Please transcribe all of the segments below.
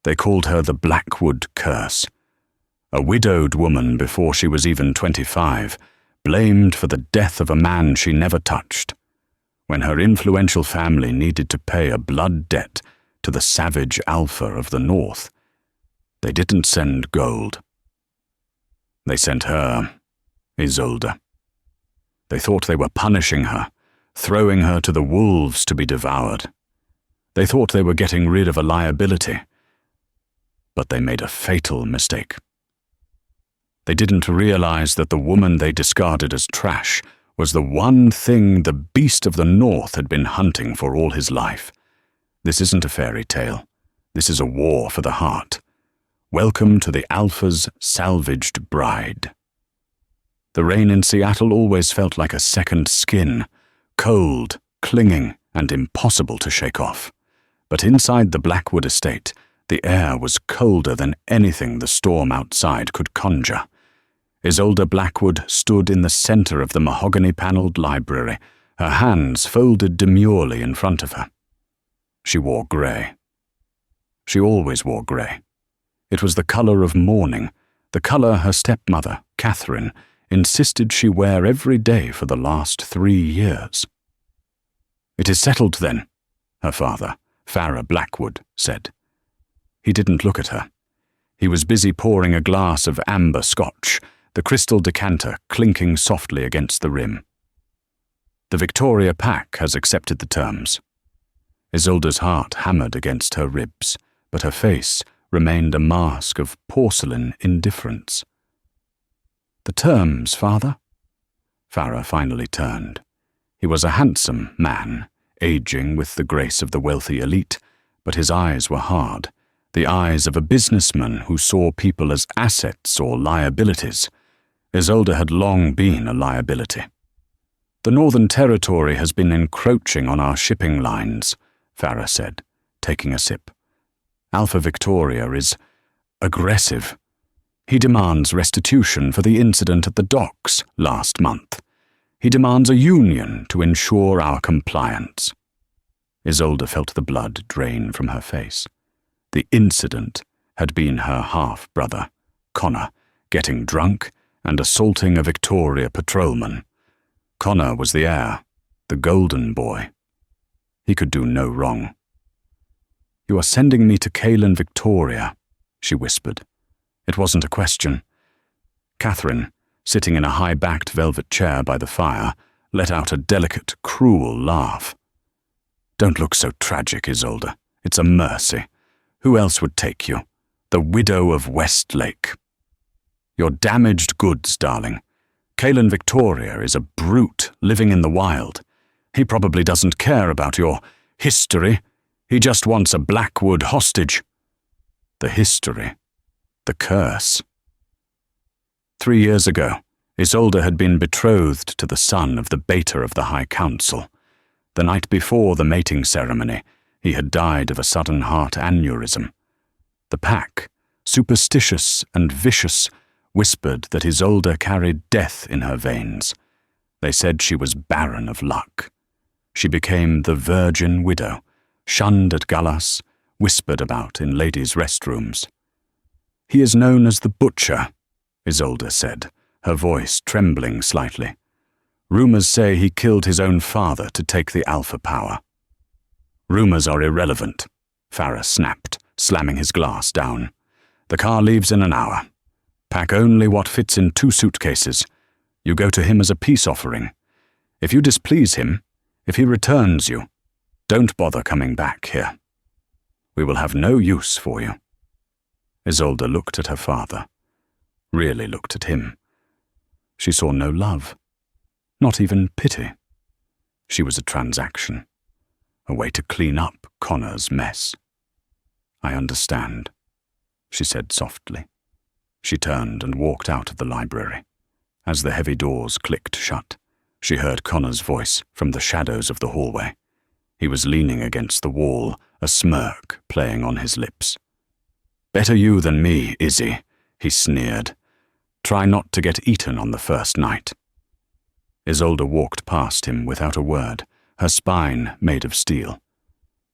They called her the Blackwood Curse. A widowed woman before she was even 25, blamed for the death of a man she never touched. When her influential family needed to pay a blood debt to the savage Alpha of the North, they didn't send gold. They sent her, Isolde. They thought they were punishing her, throwing her to the wolves to be devoured. They thought they were getting rid of a liability, but they made a fatal mistake. They didn't realize that the woman they discarded as trash was the one thing the beast of the North had been hunting for all his life. This isn't a fairy tale. This is a war for the heart. Welcome to the Alpha's salvaged bride. The rain in Seattle always felt like a second skin, cold, clinging, and impossible to shake off. But inside the Blackwood estate, the air was colder than anything the storm outside could conjure. Isolde Blackwood stood in the center of the mahogany-paneled library, her hands folded demurely in front of her. She wore grey. She always wore grey. It was the colour of mourning, the colour her stepmother, Catherine, insisted she wear every day for the last 3 years. "It is settled then," her father, Farrah Blackwood, said. He didn't look at her. He was busy pouring a glass of amber scotch, the crystal decanter clinking softly against the rim. "The Victoria Pack has accepted the terms." Isolde's heart hammered against her ribs, but her face remained a mask of porcelain indifference. "The terms, father?" Farrah finally turned. He was a handsome man, aging with the grace of the wealthy elite, but his eyes were hard, the eyes of a businessman who saw people as assets or liabilities. Isolde had long been a liability. "The Northern Territory has been encroaching on our shipping lines," Farrah said, taking a sip. "Alpha Victoria is aggressive. He demands restitution for the incident at the docks last month. He demands a union to ensure our compliance." Isolde felt the blood drain from her face. The incident had been her half-brother, Connor, getting drunk and assaulting a Victoria patrolman. Connor was the heir, the golden boy. He could do no wrong. "You are sending me to Caelan Victoria," she whispered. It wasn't a question. Catherine, sitting in a high-backed velvet chair by the fire, let out a delicate, cruel laugh. "Don't look so tragic, Isolde. It's a mercy. Who else would take you? The widow of Westlake." "You're damaged goods, darling. Caelan Victoria is a brute living in the wild. He probably doesn't care about your history. He just wants a Blackwood hostage." The history. The curse. 3 years ago, Isolde had been betrothed to the son of the Beta of the High Council. The night before the mating ceremony, he had died of a sudden heart aneurysm. The pack, superstitious and vicious, whispered that Isolde carried death in her veins. They said she was barren of luck. She became the virgin widow, shunned at Gallas, whispered about in ladies' restrooms. "He is known as the Butcher," Isolde said, her voice trembling slightly. "Rumors say he killed his own father to take the Alpha power." "Rumors are irrelevant," Farrah snapped, slamming his glass down. "The car leaves in an hour. Pack only what fits in 2 suitcases. You go to him as a peace offering. If you displease him, if he returns you, don't bother coming back here. We will have no use for you." Isolde looked at her father, really looked at him. She saw no love, not even pity. She was a transaction, a way to clean up Connor's mess. "I understand," she said softly. She turned and walked out of the library. As the heavy doors clicked shut, she heard Connor's voice from the shadows of the hallway. He was leaning against the wall, a smirk playing on his lips. "Better you than me, Izzy," he sneered. "Try not to get eaten on the first night." Isolde walked past him without a word, her spine made of steel.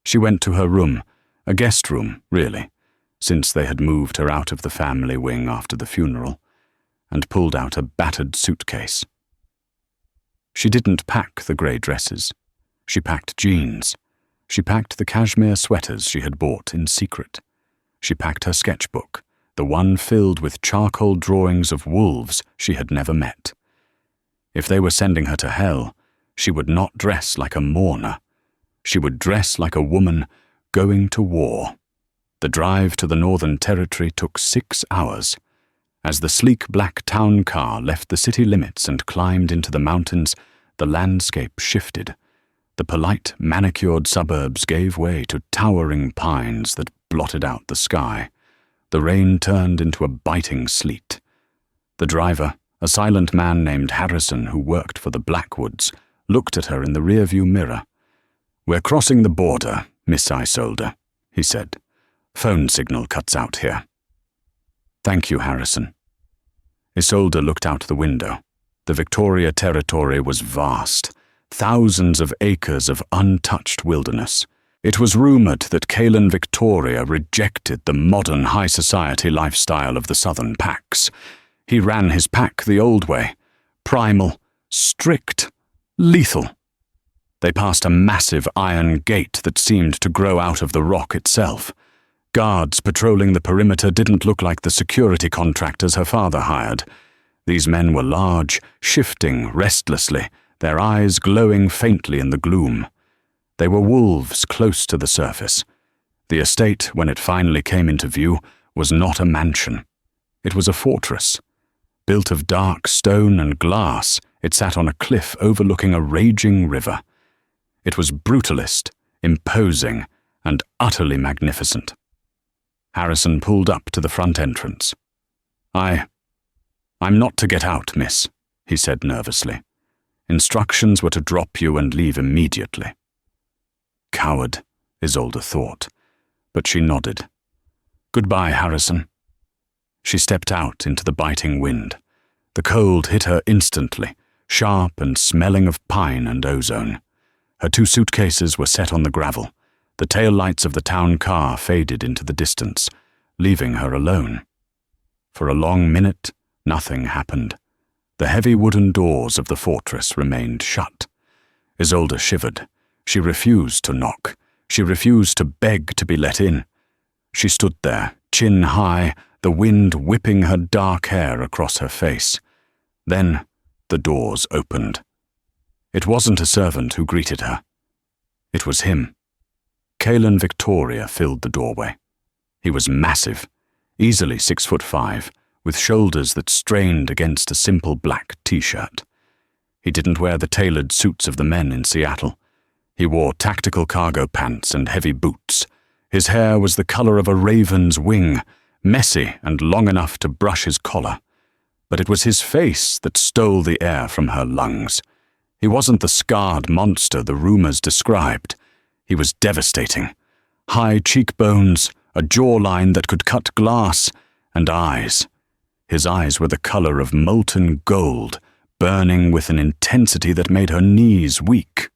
She went to her room, a guest room, really, since they had moved her out of the family wing after the funeral, and pulled out a battered suitcase. She didn't pack the grey dresses. She packed jeans. She packed the cashmere sweaters she had bought in secret. She packed her sketchbook, the one filled with charcoal drawings of wolves she had never met. If they were sending her to hell, she would not dress like a mourner. She would dress like a woman going to war. The drive to the Northern Territory took 6 hours. As the sleek black town car left the city limits and climbed into the mountains, the landscape shifted. The polite, manicured suburbs gave way to towering pines that blotted out the sky. The rain turned into a biting sleet. The driver, a silent man named Harrison who worked for the Blackwoods, looked at her in the rearview mirror. "We're crossing the border, Miss Isolde," he said. "Phone signal cuts out here." "Thank you, Harrison." Isolde looked out the window. The Victoria Territory was vast, thousands of acres of untouched wilderness. It was rumored that Caelan Victoria rejected the modern high society lifestyle of the southern packs. He ran his pack the old way, primal, strict, lethal. They passed a massive iron gate that seemed to grow out of the rock itself. Guards patrolling the perimeter didn't look like the security contractors her father hired. These men were large, shifting restlessly, their eyes glowing faintly in the gloom. They were wolves close to the surface. The estate, when it finally came into view, was not a mansion. It was a fortress. Built of dark stone and glass, it sat on a cliff overlooking a raging river. It was brutalist, imposing, and utterly magnificent. Harrison pulled up to the front entrance. I'm not to get out, miss," he said nervously. "Instructions were to drop you and leave immediately." Coward, Isolde thought, but she nodded. "Goodbye, Harrison." She stepped out into the biting wind. The cold hit her instantly, sharp and smelling of pine and ozone. Her 2 suitcases were set on the gravel. The taillights of the town car faded into the distance, leaving her alone. For a long minute, nothing happened. The heavy wooden doors of the fortress remained shut. Isolde shivered. She refused to knock. She refused to beg to be let in. She stood there, chin high, the wind whipping her dark hair across her face. Then the doors opened. It wasn't a servant who greeted her. It was him. Caelan Victoria filled the doorway. He was massive, easily 6'5", with shoulders that strained against a simple black t-shirt. He didn't wear the tailored suits of the men in Seattle. He wore tactical cargo pants and heavy boots. His hair was the color of a raven's wing, messy and long enough to brush his collar. But it was his face that stole the air from her lungs. He wasn't the scarred monster the rumors described. He was devastating. High cheekbones, a jawline that could cut glass, and eyes. His eyes were the color of molten gold, burning with an intensity that made her knees weak.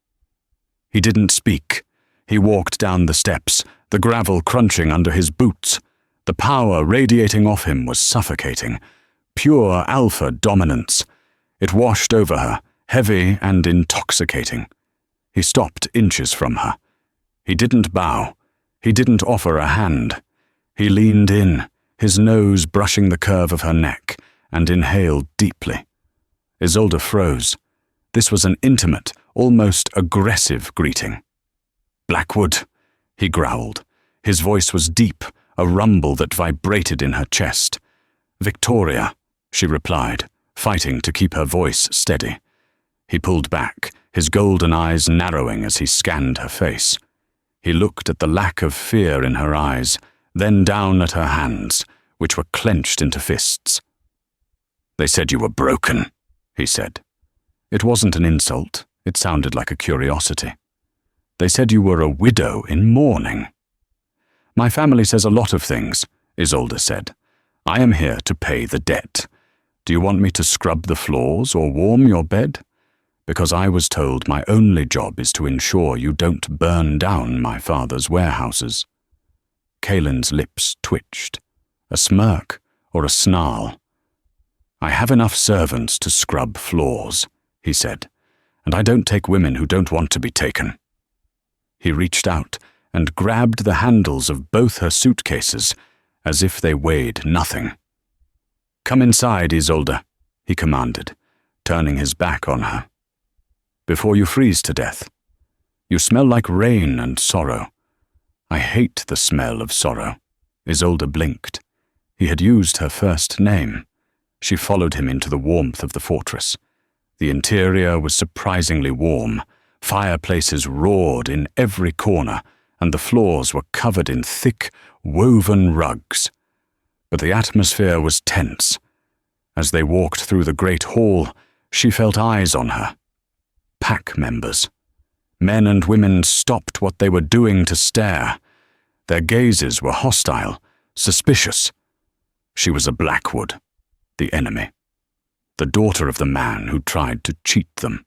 He didn't speak. He walked down the steps, the gravel crunching under his boots. The power radiating off him was suffocating. Pure alpha dominance. It washed over her, heavy and intoxicating. He stopped inches from her. He didn't bow. He didn't offer a hand. He leaned in, his nose brushing the curve of her neck, and inhaled deeply. Isolde froze. This was an intimate, almost aggressive greeting. "Blackwood," he growled. His voice was deep, a rumble that vibrated in her chest. "Victoria," she replied, fighting to keep her voice steady. He pulled back, his golden eyes narrowing as he scanned her face. He looked at the lack of fear in her eyes, then down at her hands, which were clenched into fists. "They said you were broken," he said. It wasn't an insult. It sounded like a curiosity. "They said you were a widow in mourning." "My family says a lot of things," Isolde said. "I am here to pay the debt. Do you want me to scrub the floors or warm your bed? Because I was told my only job is to ensure you don't burn down my father's warehouses." Kaelin's lips twitched. A smirk or a snarl. "I have enough servants to scrub floors," he said, "and I don't take women who don't want to be taken." He reached out and grabbed the handles of both her suitcases as if they weighed nothing. "Come inside, Isolde," he commanded, turning his back on her. "Before you freeze to death. You smell like rain and sorrow." "I hate the smell of sorrow." Isolde blinked. He had used her first name. She followed him into the warmth of the fortress. The interior was surprisingly warm. Fireplaces roared in every corner, and the floors were covered in thick, woven rugs. But the atmosphere was tense. As they walked through the great hall, she felt eyes on her. Pack members. Men and women stopped what they were doing to stare. Their gazes were hostile, suspicious. She was a Blackwood, the enemy, the daughter of the man who tried to cheat them.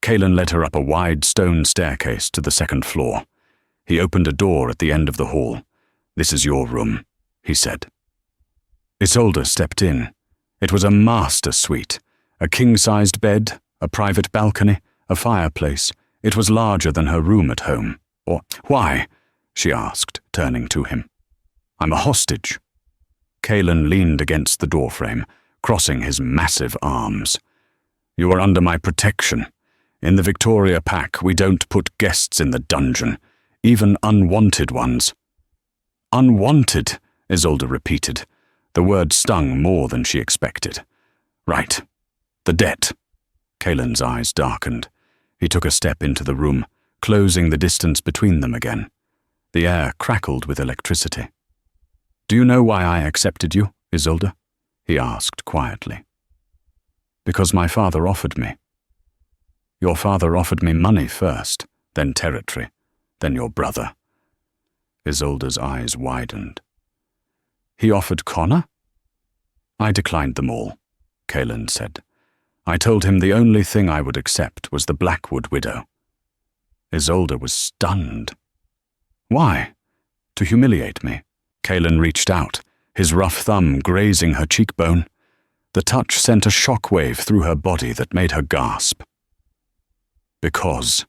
Kaelin led her up a wide stone staircase to the second floor. He opened a door at the end of the hall. "This is your room," he said. Isolde stepped in. It was a master suite, a king-sized bed, a private balcony, a fireplace. It was larger than her room at home. "Why?" she asked, turning to him. "I'm a hostage." Kaelin leaned against the doorframe, crossing his massive arms. "You are under my protection. In the Victoria Pack, we don't put guests in the dungeon, even unwanted ones." "Unwanted," Isolde repeated. The word stung more than she expected. "Right. The debt." Kaelin's eyes darkened. He took a step into the room, closing the distance between them again. The air crackled with electricity. "Do you know why I accepted you, Isolde?" he asked quietly. "Because my father offered me." "Your father offered me money first, then territory, then your brother." Isolde's eyes widened. "He offered Connor?" "I declined them all," Kaelin said. "I told him the only thing I would accept was the Blackwood widow." Isolde was stunned. "Why? To humiliate me?" Kaelin reached out, his rough thumb grazing her cheekbone. The touch sent a shockwave through her body that made her gasp. "Because,"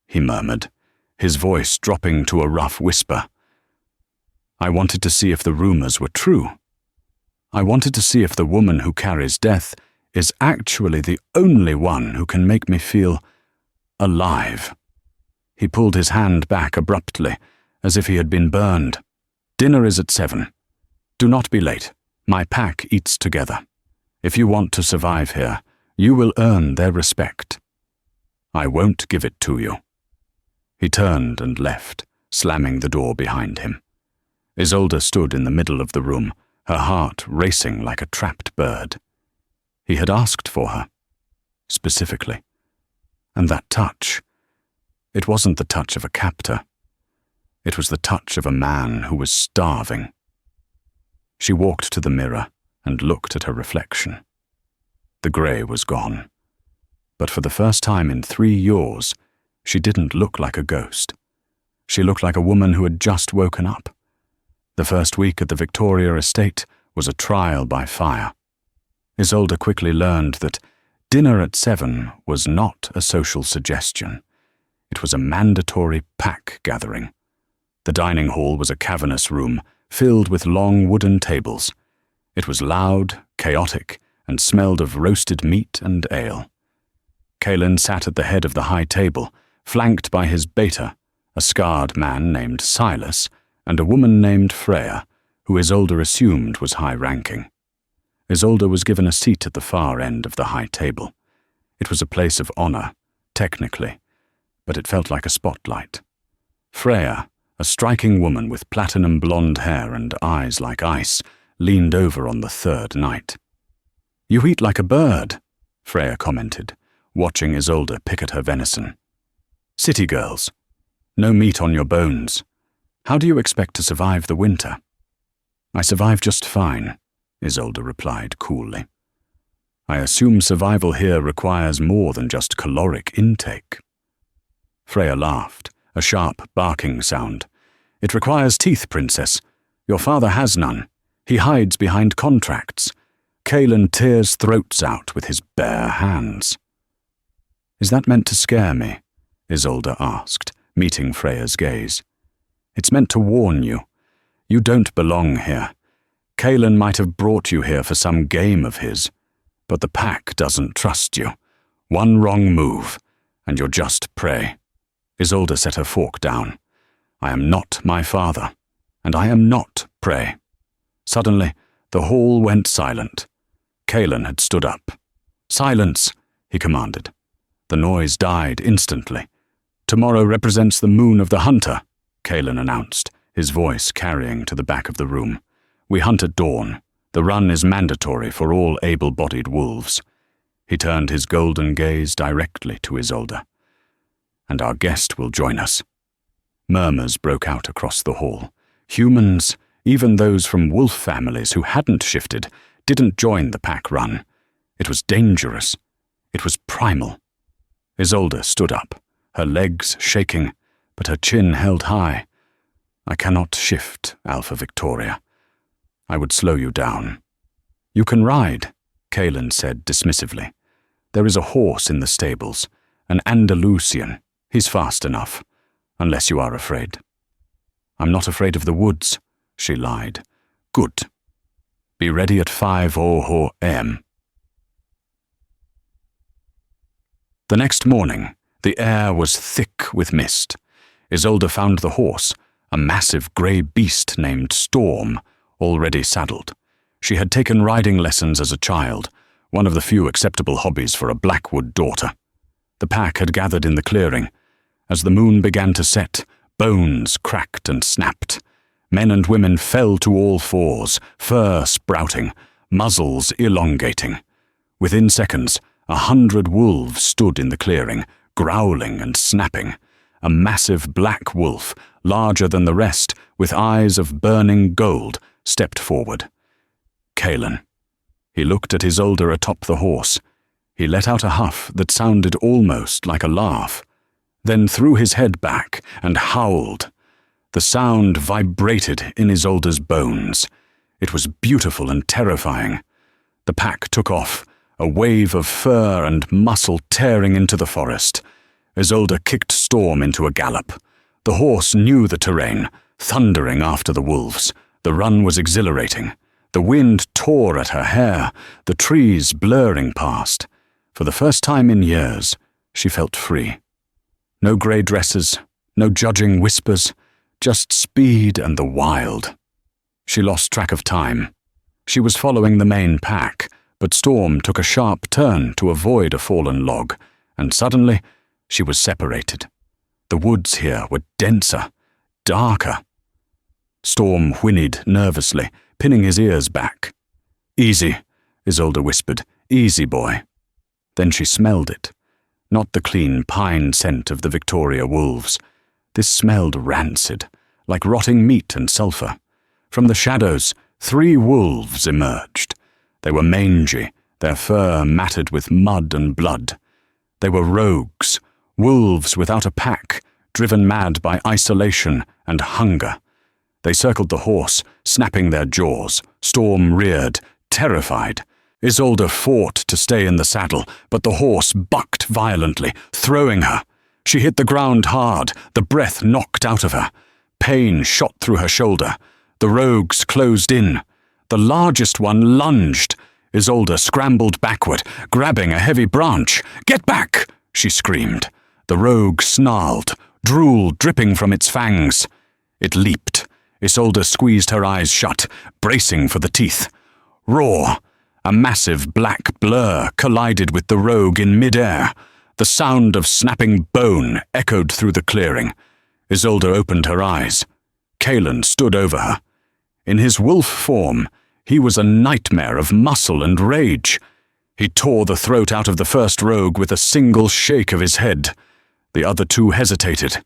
he murmured, his voice dropping to a rough whisper, "I wanted to see if the rumors were true. I wanted to see if the woman who carries death is actually the only one who can make me feel alive." He pulled his hand back abruptly, as if he had been burned. "Dinner is at 7. Do not be late. My pack eats together. If you want to survive here, you will earn their respect. I won't give it to you." He turned and left, slamming the door behind him. Isolde stood in the middle of the room, her heart racing like a trapped bird. He had asked for her, specifically. And that touch, it wasn't the touch of a captor. It was the touch of a man who was starving. She walked to the mirror and looked at her reflection. The grey was gone. But for the first time in 3 years, she didn't look like a ghost. She looked like a woman who had just woken up. The first week at the Victoria estate was a trial by fire. Isolde quickly learned that dinner at 7 was not a social suggestion. It was a mandatory pack gathering. The dining hall was a cavernous room filled with long wooden tables. It was loud, chaotic, and smelled of roasted meat and ale. Kaelin sat at the head of the high table, flanked by his beta, a scarred man named Silas, and a woman named Freya, who Isolde assumed was high-ranking. Isolde was given a seat at the far end of the high table. It was a place of honor, technically, but it felt like a spotlight. Freya, a striking woman with platinum blonde hair and eyes like ice, leaned over on the third night. "You eat like a bird," Freya commented, watching Isolde pick at her venison. "City girls. No meat on your bones. How do you expect to survive the winter?" "I survive just fine," Isolde replied coolly. "I assume survival here requires more than just caloric intake." Freya laughed, a sharp barking sound. It requires teeth, Princess. Your father has none. He hides behind contracts. Kaelin tears throats out with his bare hands. Is that meant to scare me? Isolde asked, meeting Freya's gaze. It's meant to warn you. You don't belong here. Kaelin might have brought you here for some game of his, but the pack doesn't trust you. One wrong move, and you're just prey. Isolde set her fork down. I am not my father, and I am not prey. Suddenly, the hall went silent. Kaelin had stood up. Silence, he commanded. The noise died instantly. Tomorrow represents the moon of the hunter, Kaelin announced, his voice carrying to the back of the room. We hunt at dawn. The run is mandatory for all able-bodied wolves. He turned his golden gaze directly to Isolde. And our guest will join us. Murmurs broke out across the hall. Humans, even those from wolf families who hadn't shifted, didn't join the pack run. It was dangerous. It was primal. Isolde stood up, her legs shaking, but her chin held high. I cannot shift, Alpha Victoria. I would slow you down. You can ride, Kaelin said dismissively. There is a horse in the stables, an Andalusian. He's fast enough, unless you are afraid. I'm not afraid of the woods, she lied. Good. Be ready at 5:00 a.m. The next morning, the air was thick with mist. Isolde found the horse, a massive grey beast named Storm, already saddled. She had taken riding lessons as a child, one of the few acceptable hobbies for a Blackwood daughter. The pack had gathered in the clearing. As the moon began to set, bones cracked and snapped. Men and women fell to all fours, fur sprouting, muzzles elongating. Within seconds, 100 wolves stood in the clearing, growling and snapping. A massive black wolf, larger than the rest, with eyes of burning gold, stepped forward. Kaelin. He looked at Isolde atop the horse. He let out a huff that sounded almost like a laugh, then threw his head back and howled. The sound vibrated in Isolde's bones. It was beautiful and terrifying. The pack took off, a wave of fur and muscle tearing into the forest. Isolde kicked Storm into a gallop. The horse knew the terrain, thundering after the wolves. The run was exhilarating. The wind tore at her hair, the trees blurring past. For the first time in years, she felt free. No grey dresses, no judging whispers, just speed and the wild. She lost track of time. She was following the main pack, but Storm took a sharp turn to avoid a fallen log, and suddenly she was separated. The woods here were denser, darker. Storm whinnied nervously, pinning his ears back. Easy, Isolde whispered. Easy, boy. Then she smelled it. Not the clean pine scent of the Victoria wolves. This smelled rancid, like rotting meat and sulphur. From the shadows, 3 wolves emerged. They were mangy, their fur matted with mud and blood. They were rogues, wolves without a pack, driven mad by isolation and hunger. They circled the horse, snapping their jaws. Storm reared, terrified. Isolde fought to stay in the saddle, but the horse bucked violently, throwing her. She hit the ground hard, the breath knocked out of her. Pain shot through her shoulder. The rogues closed in. The largest one lunged. Isolde scrambled backward, grabbing a heavy branch. "Get back!" she screamed. The rogue snarled, drool dripping from its fangs. It leaped. Isolde squeezed her eyes shut, bracing for the teeth. Roar! A massive black blur collided with the rogue in mid-air. The sound of snapping bone echoed through the clearing. Isolde opened her eyes. Kaelin stood over her. In his wolf form, he was a nightmare of muscle and rage. He tore the throat out of the first rogue with a single shake of his head. The other 2 hesitated.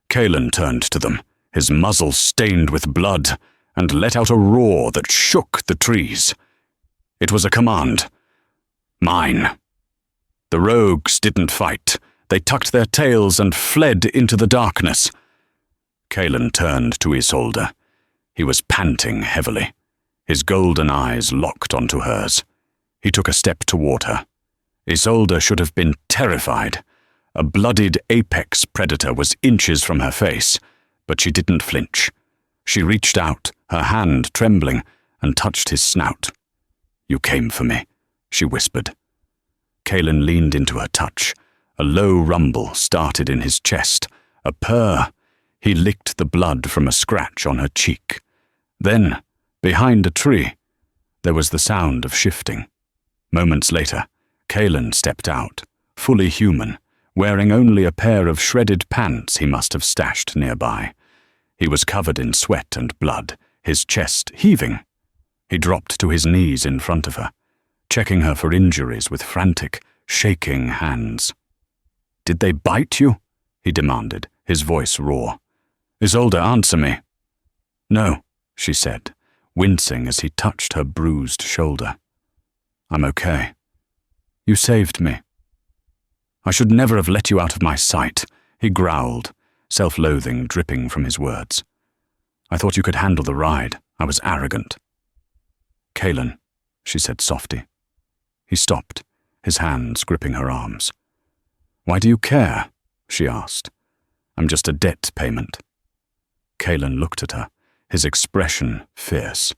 Kaelin turned to them, his muzzle stained with blood, and let out a roar that shook the trees. It was a command. Mine. The rogues didn't fight. They tucked their tails and fled into the darkness. Kalen turned to Isolde. He was panting heavily. His golden eyes locked onto hers. He took a step toward her. Isolde should have been terrified. A bloodied apex predator was inches from her face, but she didn't flinch. She reached out, her hand trembling, and touched his snout. "You came for me," she whispered. Kalen leaned into her touch. A low rumble started in his chest, a purr. He licked the blood from a scratch on her cheek. Then, behind a tree, there was the sound of shifting. Moments later, Kalen stepped out, fully human, wearing only a pair of shredded pants he must have stashed nearby. He was covered in sweat and blood, his chest heaving. He dropped to his knees in front of her, checking her for injuries with frantic, shaking hands. "Did they bite you?" he demanded, his voice raw. "Isolde, answer me." "No," she said, wincing as he touched her bruised shoulder. "I'm okay. You saved me." "I should never have let you out of my sight," he growled, self-loathing dripping from his words. "I thought you could handle the ride. I was arrogant." "Kalen," she said softly. He stopped, his hands gripping her arms. "Why do you care?" she asked. "I'm just a debt payment." Kalen looked at her, his expression fierce.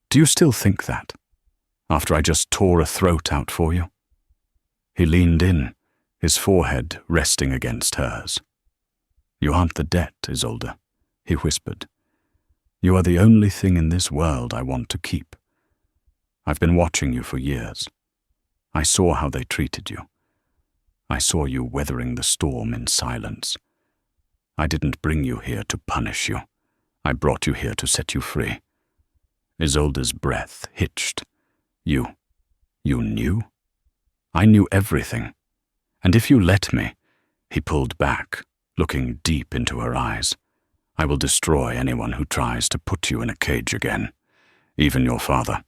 "Do you still think that, after I just tore a throat out for you?" He leaned in, his forehead resting against hers. "You aren't the debt, Isolde," he whispered. "You are the only thing in this world I want to keep. I've been watching you for years. I saw how they treated you. I saw you weathering the storm in silence. I didn't bring you here to punish you. I brought you here to set you free." Isolde's breath hitched. You knew?" "I knew everything. And if you let me," he pulled back, looking deep into her eyes, "I will destroy anyone who tries to put you in a cage again, even your father."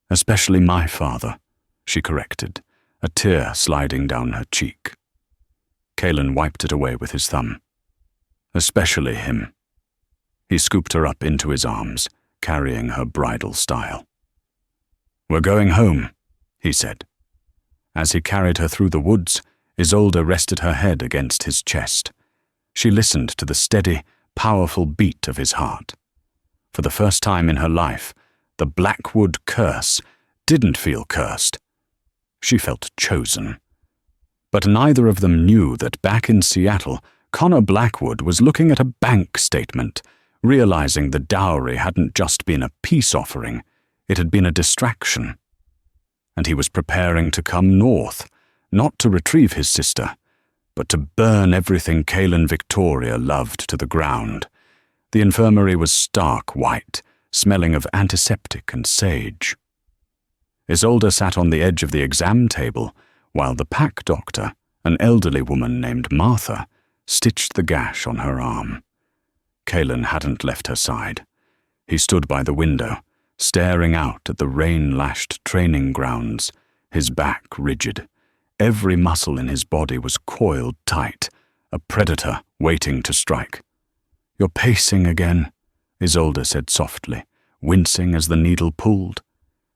"Especially my father," she corrected, a tear sliding down her cheek. Kalen wiped it away with his thumb. "Especially him." He scooped her up into his arms, carrying her bridal style. "We're going home," he said. As he carried her through the woods, Isolde rested her head against his chest. She listened to the steady, powerful beat of his heart. For the first time in her life, the Blackwood curse didn't feel cursed. She felt chosen. But neither of them knew that back in Seattle, Connor Blackwood was looking at a bank statement, realizing the dowry hadn't just been a peace offering, it had been a distraction. And he was preparing to come north, not to retrieve his sister, but to burn everything Kalen Victoria loved to the ground. The infirmary was stark white, smelling of antiseptic and sage. Isolde sat on the edge of the exam table, while the pack doctor, an elderly woman named Martha, stitched the gash on her arm. Kalen hadn't left her side. He stood by the window, staring out at the rain-lashed training grounds, his back rigid. Every muscle in his body was coiled tight, a predator waiting to strike. "You're pacing again," Isolde said softly, wincing as the needle pulled.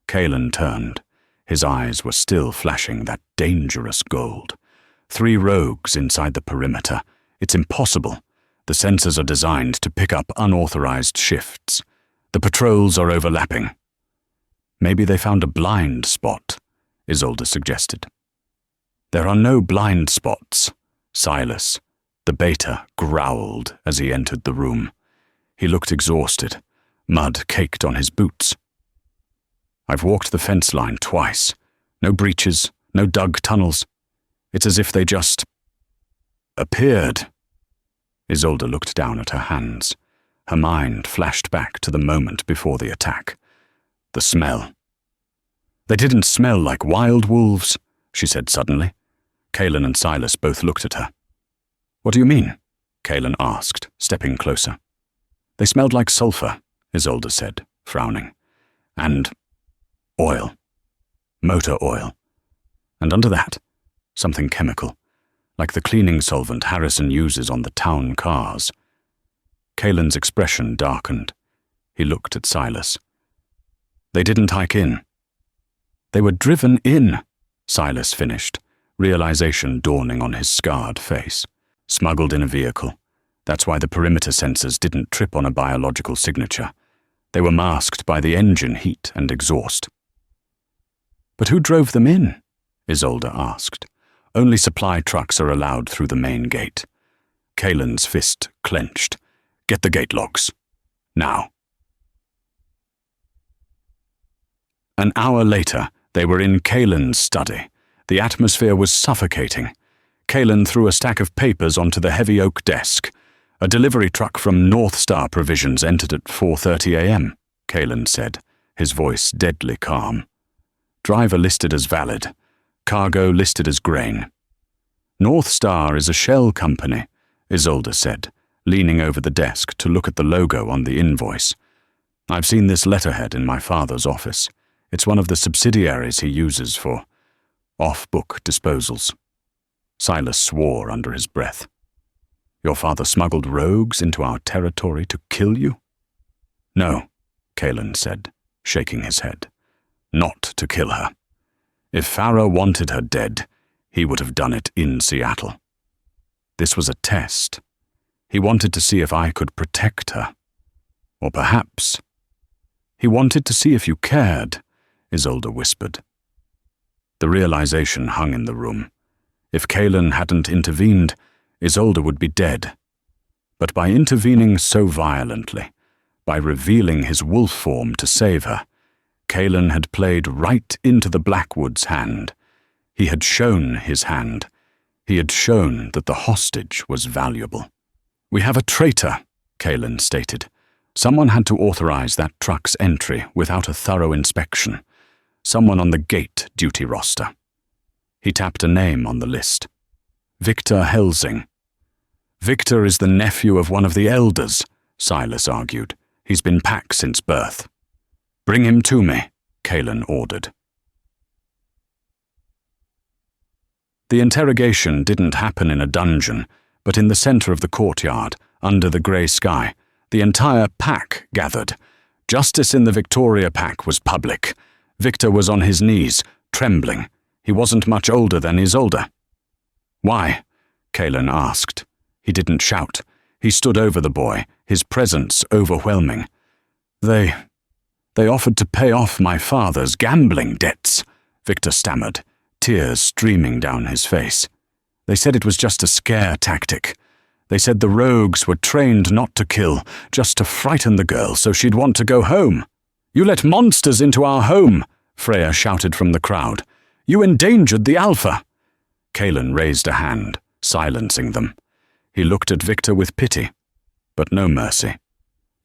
Kalen turned. His eyes were still flashing that dangerous gold. 3 rogues inside the perimeter. It's impossible. The sensors are designed to pick up unauthorized shifts. The patrols are overlapping. "Maybe they found a blind spot," Isolde suggested. "There are no blind spots," Silas, the beta, growled as he entered the room. He looked exhausted, mud caked on his boots. "I've walked the fence line twice. No breaches, no dug tunnels. It's as if they just appeared." Isolde looked down at her hands. Her mind flashed back to the moment before the attack. The smell. "They didn't smell like wild wolves," she said suddenly. Kalen and Silas both looked at her. "What do you mean?" Kalen asked, stepping closer. "They smelled like sulfur," Isolde said, frowning. "And oil. Motor oil. And under that, something chemical, like the cleaning solvent Harrison uses on the town cars. Caelan's expression darkened. He looked at Silas. They didn't hike in. They were driven in, Silas finished, realization dawning on his scarred face. Smuggled in a vehicle. That's why the perimeter sensors didn't trip on a biological signature. They were masked by the engine heat and exhaust. But who drove them in? Isolde asked. Only supply trucks are allowed through the main gate. Caelan's fist clenched. Get the gate logs. Now. An hour later, they were in Caelan's study. The atmosphere was suffocating. Caelan threw a stack of papers onto the heavy oak desk. A delivery truck from North Star Provisions entered at 4:30 a.m., Caelan said, his voice deadly calm. Driver listed as valid. Cargo listed as grain. North Star is a shell company, Isolde said, leaning over the desk to look at the logo on the invoice. I've seen this letterhead in my father's office. It's one of the subsidiaries he uses for off-book disposals. Silas swore under his breath. Your father smuggled rogues into our territory to kill you? No, Caelan said, shaking his head. Not to kill her. If Farah wanted her dead, he would have done it in Seattle. This was a test. He wanted to see if I could protect her. Or perhaps he wanted to see if you cared, Isolde whispered. The realization hung in the room. If Caelan hadn't intervened, Isolde would be dead. But by intervening so violently, by revealing his wolf form to save her, Caelan had played right into the Blackwood's hand. He had shown his hand. He had shown that the hostage was valuable. We have a traitor, Caelan stated. Someone had to authorize that truck's entry without a thorough inspection. Someone on the gate duty roster. He tapped a name on the list. Victor Helsing. Victor is the nephew of one of the elders, Silas argued. He's been pack since birth. Bring him to me, Caelan ordered. The interrogation didn't happen in a dungeon, but in the center of the courtyard, under the grey sky. The entire pack gathered. Justice in the Victoria pack was public. Victor was on his knees, trembling. He wasn't much older than Isolde. Why? Caelan asked. He didn't shout. He stood over the boy, his presence overwhelming. They offered to pay off my father's gambling debts, Victor stammered, tears streaming down his face. They said it was just a scare tactic. They said the rogues were trained not to kill, just to frighten the girl so she'd want to go home. You let monsters into our home, Freya shouted from the crowd. You endangered the Alpha. Caelan raised a hand, silencing them. He looked at Victor with pity, but no mercy.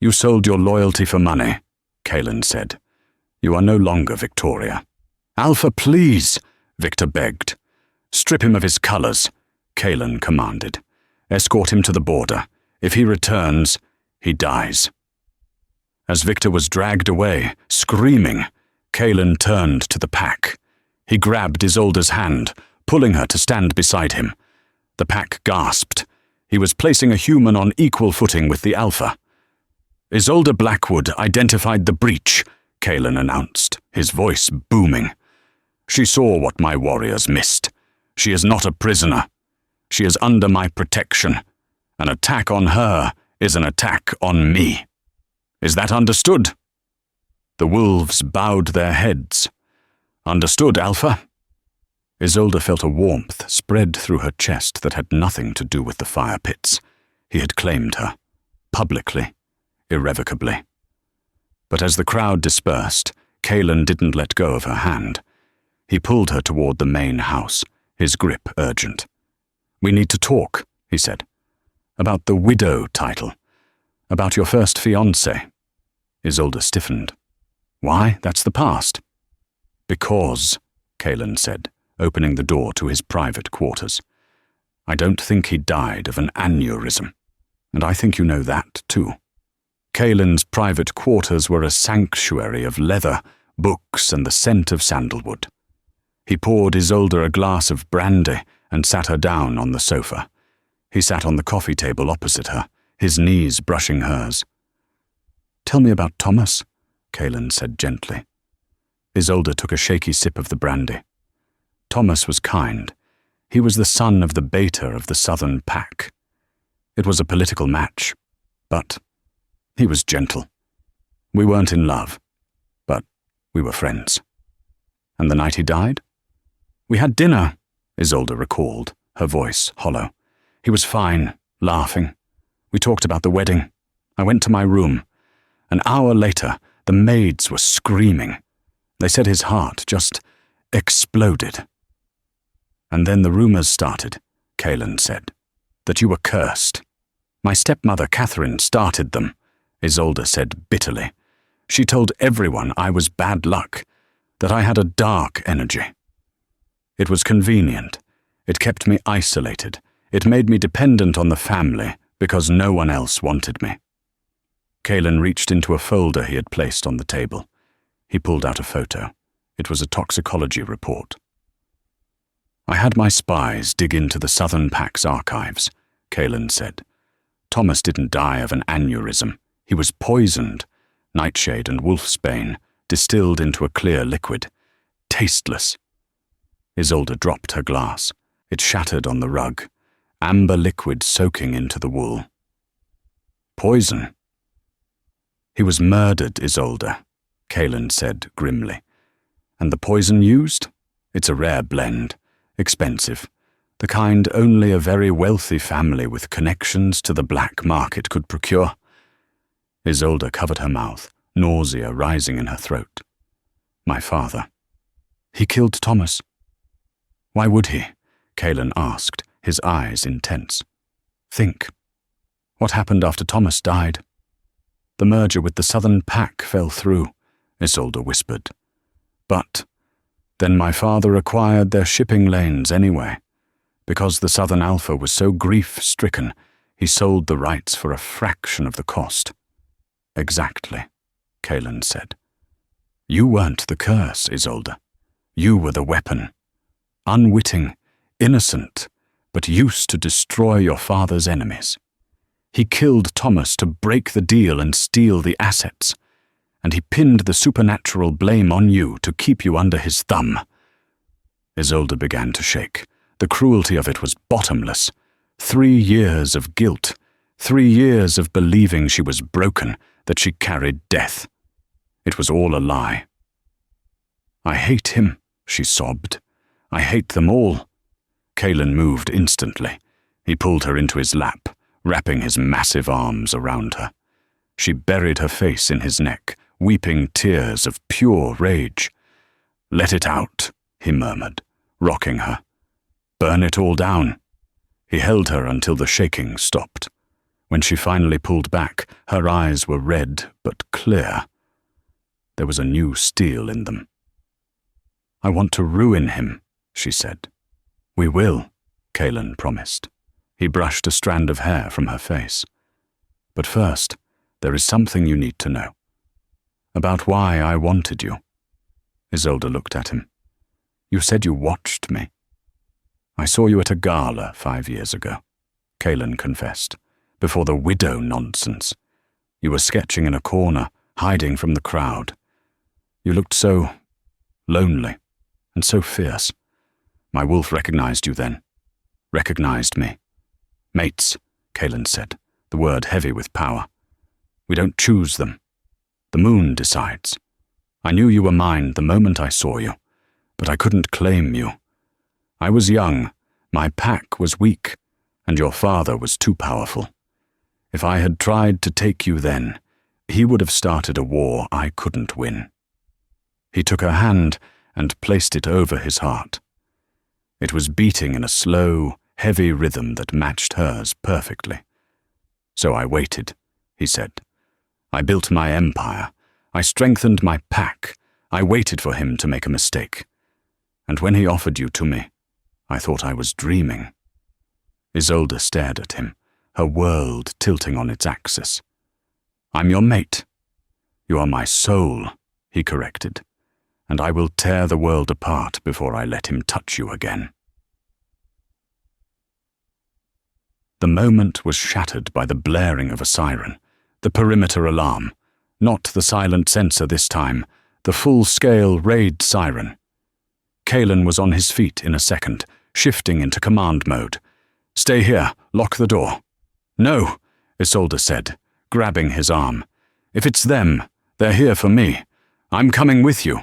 You sold your loyalty for money, Caelan said. You are no longer Victoria. Alpha, please, Victor begged. Strip him of his colors, Caelan commanded. Escort him to the border. If he returns, he dies. As Victor was dragged away, screaming, Caelan turned to the pack. He grabbed Isolde's hand, pulling her to stand beside him. The pack gasped. He was placing a human on equal footing with the Alpha. Isolde Blackwood identified the breach, Caelan announced, his voice booming. She saw what my warriors missed. She is not a prisoner. She is under my protection. An attack on her is an attack on me. Is that understood? The wolves bowed their heads. Understood, Alpha? Isolde felt a warmth spread through her chest that had nothing to do with the fire pits. He had claimed her. Publicly. Irrevocably. But as the crowd dispersed, Caelan didn't let go of her hand. He pulled her toward the main house, his grip urgent. We need to talk, he said. About the widow title. About your first fiancé. Isolde stiffened. Why? That's the past. Because, Caelan said, opening the door to his private quarters. I don't think he died of an aneurysm. And I think you know that, too. Caelan's private quarters were a sanctuary of leather, books, and the scent of sandalwood. He poured Isolde a glass of brandy and sat her down on the sofa. He sat on the coffee table opposite her, his knees brushing hers. "Tell me about Thomas," Kaelin said gently. Isolde took a shaky sip of the brandy. Thomas was kind. He was the son of the beta of the Southern Pack. It was a political match, but he was gentle. We weren't in love, but we were friends. And the night he died? "We had dinner," Isolde recalled, her voice hollow. "He was fine, laughing. We talked about the wedding. I went to my room. An hour later, the maids were screaming. They said his heart just exploded. And then the rumors started," Kaelin said, "that you were cursed. My stepmother Catherine started them," Isolde said bitterly. "She told everyone I was bad luck, that I had a dark energy. It was convenient. It kept me isolated. It made me dependent on the family because no one else wanted me." Kaelin reached into a folder he had placed on the table. He pulled out a photo. It was a toxicology report. "I had my spies dig into the Southern Pack's archives," Kaelin said. "Thomas didn't die of an aneurysm. He was poisoned, nightshade and wolfsbane, distilled into a clear liquid. Tasteless." Isolde dropped her glass. It shattered on the rug, amber liquid soaking into the wool. "Poison?" "He was murdered, Isolde," Kaelin said grimly. "And the poison used? It's a rare blend, expensive, the kind only a very wealthy family with connections to the black market could procure." Isolde covered her mouth, nausea rising in her throat. "My father. He killed Thomas." "Why would he?" Kaelin asked, his eyes intense. "Think. What happened after Thomas died?" "The merger with the Southern Pack fell through," Isolde whispered. "But then my father acquired their shipping lanes anyway. Because the Southern Alpha was so grief-stricken, he sold the rights for a fraction of the cost." "Exactly," Kaelin said. "You weren't the curse, Isolde. You were the weapon. Unwitting, innocent, but used to destroy your father's enemies. He killed Thomas to break the deal and steal the assets, and he pinned the supernatural blame on you to keep you under his thumb." Isolde began to shake. The cruelty of it was bottomless. 3 years of guilt, 3 years of believing she was broken, that she carried death. It was all a lie. "I hate him," she sobbed. "I hate them all." Kaelin moved instantly. He pulled her into his lap, wrapping his massive arms around her. She buried her face in his neck, weeping tears of pure rage. "Let it out," he murmured, rocking her. "Burn it all down." He held her until the shaking stopped. When she finally pulled back, her eyes were red but clear. There was a new steel in them. "I want to ruin him," she said. "We will," Kaelin promised. He brushed a strand of hair from her face. "But first, there is something you need to know. About why I wanted you." Isolde looked at him. "You said you watched me." "I saw you at a gala 5 years ago," Kaelin confessed, "before the widow nonsense. You were sketching in a corner, hiding from the crowd. You looked so lonely and so fierce. My wolf recognized you then. Recognized me. Mates," Kaelin said, the word heavy with power. "We don't choose them. The moon decides. I knew you were mine the moment I saw you, but I couldn't claim you. I was young, my pack was weak, and your father was too powerful. If I had tried to take you then, he would have started a war I couldn't win." He took her hand and placed it over his heart. It was beating in a slow, heavy rhythm that matched hers perfectly. "So I waited," he said. "I built my empire. I strengthened my pack. I waited for him to make a mistake. And when he offered you to me, I thought I was dreaming." Isolde stared at him, her world tilting on its axis. "I'm your mate. You are my soul," he corrected, "and I will tear the world apart before I let him touch you again." The moment was shattered by the blaring of a siren, the perimeter alarm, not the silent sensor this time, the full-scale raid siren. Kalen was on his feet in a second, shifting into command mode. "Stay here, lock the door." "No," Isolde said, grabbing his arm. "If it's them, they're here for me. I'm coming with you."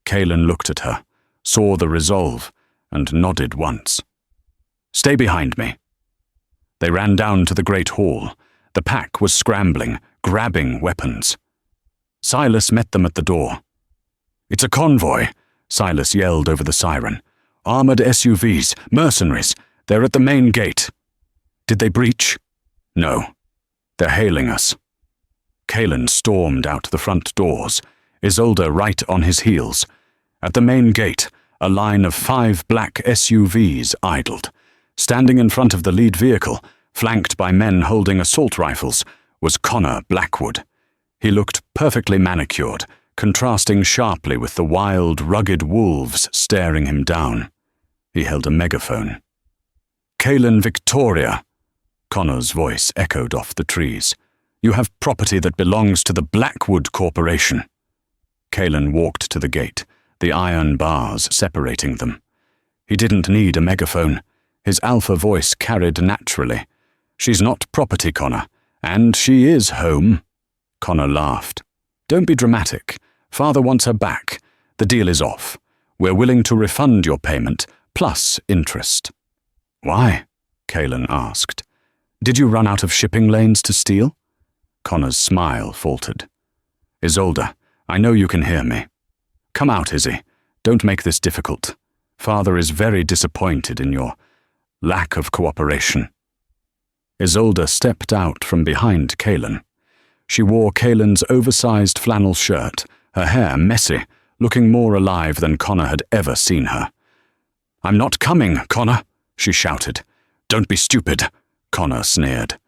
Kalen looked at her, saw the resolve, and nodded once. "Stay behind me." They ran down to the great hall. The pack was scrambling, grabbing weapons. Silas met them at the door. "It's a convoy," Silas yelled over the siren. "Armored SUVs, mercenaries. They're at the main gate." "Did they breach?" "No. They're hailing us." Kalen stormed out the front doors, Isolde right on his heels. At the main gate, a line of 5 black SUVs idled. Standing in front of the lead vehicle, flanked by men holding assault rifles, was Connor Blackwood. He looked perfectly manicured, contrasting sharply with the wild, rugged wolves staring him down. He held a megaphone. "Kalen Victoria," Connor's voice echoed off the trees. "You have property that belongs to the Blackwood Corporation." Kalen walked to the gate, the iron bars separating them. He didn't need a megaphone. His alpha voice carried naturally. "She's not property, Connor, and she is home." Connor laughed. "Don't be dramatic. Father wants her back. The deal is off. We're willing to refund your payment, plus interest." "Why?" Kalen asked. "Did you run out of shipping lanes to steal?" Connor's smile faltered. "Isolde, I know you can hear me. Come out, Izzy. Don't make this difficult. Father is very disappointed in your lack of cooperation." Isolde stepped out from behind Kalen. She wore Kalen's oversized flannel shirt, her hair messy, looking more alive than Connor had ever seen her. "I'm not coming, Connor," she shouted. "Don't be stupid," Connor sneered.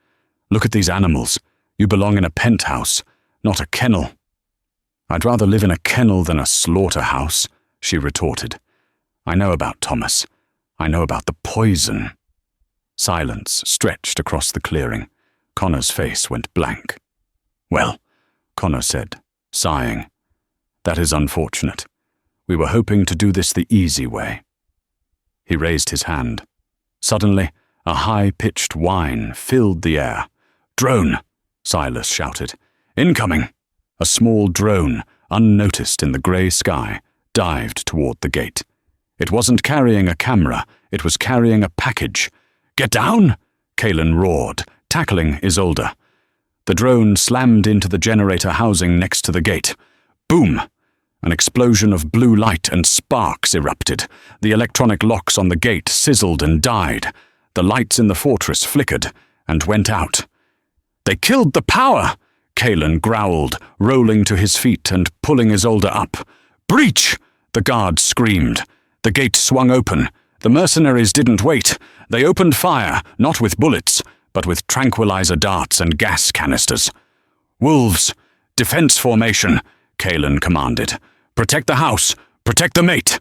"Look at these animals. You belong in a penthouse, not a kennel." "I'd rather live in a kennel than a slaughterhouse," she retorted. "I know about Thomas. I know about the poison." Silence stretched across the clearing. Connor's face went blank. "Well," Connor said, sighing, "that is unfortunate. We were hoping to do this the easy way." He raised his hand. Suddenly, a high-pitched whine filled the air. "Drone!" Silas shouted. "Incoming!" A small drone, unnoticed in the grey sky, dived toward the gate. It wasn't carrying a camera, it was carrying a package. "Get down!" Kalen roared, tackling Isolde. The drone slammed into the generator housing next to the gate. Boom! An explosion of blue light and sparks erupted. The electronic locks on the gate sizzled and died. The lights in the fortress flickered and went out. "They killed the power!" Kalen growled, rolling to his feet and pulling Isolde up. "Breach!" the guard screamed. The gate swung open. The mercenaries didn't wait. They opened fire, not with bullets, but with tranquilizer darts and gas canisters. "Wolves! Defense formation!" Kalen commanded. "Protect the house! Protect the mate!"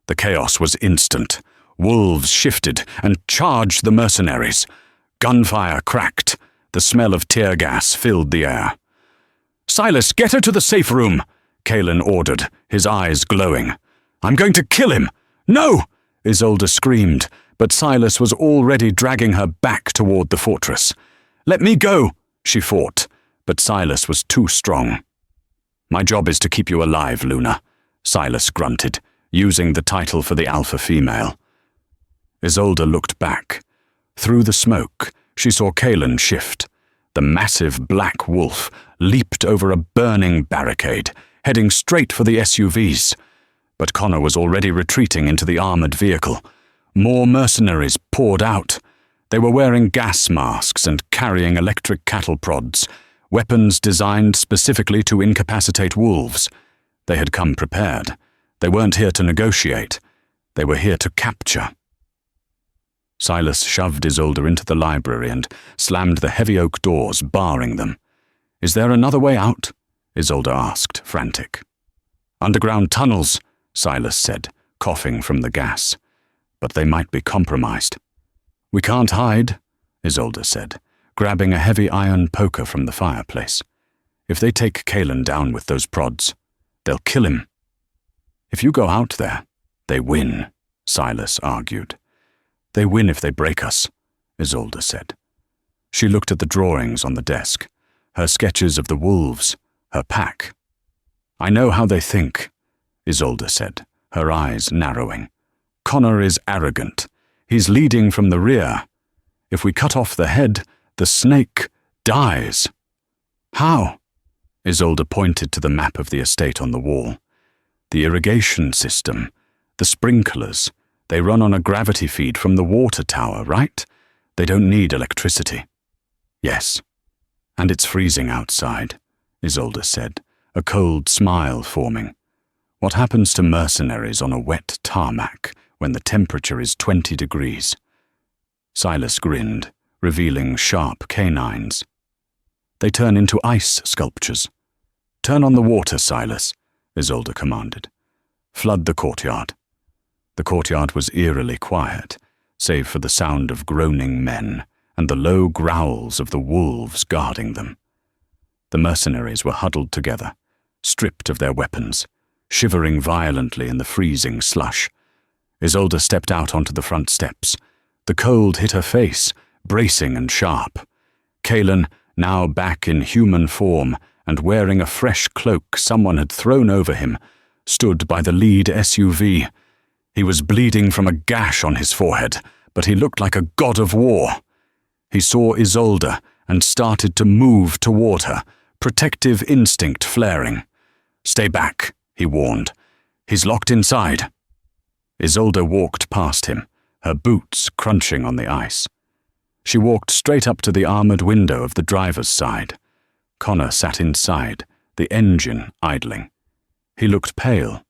The chaos was instant. Wolves shifted and charged the mercenaries. Gunfire cracked. The smell of tear gas filled the air. "Silas, get her to the safe room!" Kalen ordered, his eyes glowing. "I'm going to kill him!" "No!" Isolde screamed, but Silas was already dragging her back toward the fortress. "Let me go!" she fought, but Silas was too strong. "My job is to keep you alive, Luna," Silas grunted, using the title for the alpha female. Isolde looked back. Through the smoke, she saw Kalen shift. The massive black wolf leaped over a burning barricade, heading straight for the SUVs. But Connor was already retreating into the armored vehicle. More mercenaries poured out. They were wearing gas masks and carrying electric cattle prods, weapons designed specifically to incapacitate wolves. They had come prepared. They weren't here to negotiate. They were here to capture. Silas shoved Isolde into the library and slammed the heavy oak doors, barring them. "Is there another way out?" Isolde asked, frantic. "Underground tunnels," Silas said, coughing from the gas. "But they might be compromised." "We can't hide," Isolde said, grabbing a heavy iron poker from the fireplace. If they take Kalen down with those prods, they'll kill him. If you go out there, they win, Silas argued. They win if they break us, Isolde said. She looked at the drawings on the desk, her sketches of the wolves, her pack. I know how they think, Isolde said, her eyes narrowing. Connor is arrogant. He's leading from the rear. If we cut off the head, the snake dies. How? Isolde pointed to the map of the estate on the wall. The irrigation system, the sprinklers, they run on a gravity feed from the water tower, right? They don't need electricity. Yes. And it's freezing outside, Isolde said, a cold smile forming. What happens to mercenaries on a wet tarmac when the temperature is 20 degrees? Silas grinned, revealing sharp canines. They turn into ice sculptures. Turn on the water, Silas, Isolde commanded. Flood the courtyard. The courtyard was eerily quiet, save for the sound of groaning men and the low growls of the wolves guarding them. The mercenaries were huddled together, stripped of their weapons, shivering violently in the freezing slush. Isolde stepped out onto the front steps. The cold hit her face, bracing and sharp. Kalen, now back in human form and wearing a fresh cloak someone had thrown over him, stood by the lead SUV. He was bleeding from a gash on his forehead, but he looked like a god of war. He saw Isolde and started to move toward her, protective instinct flaring. Stay back, he warned. He's locked inside. Isolde walked past him, her boots crunching on the ice. She walked straight up to the armored window of the driver's side. Connor sat inside, the engine idling. He looked pale.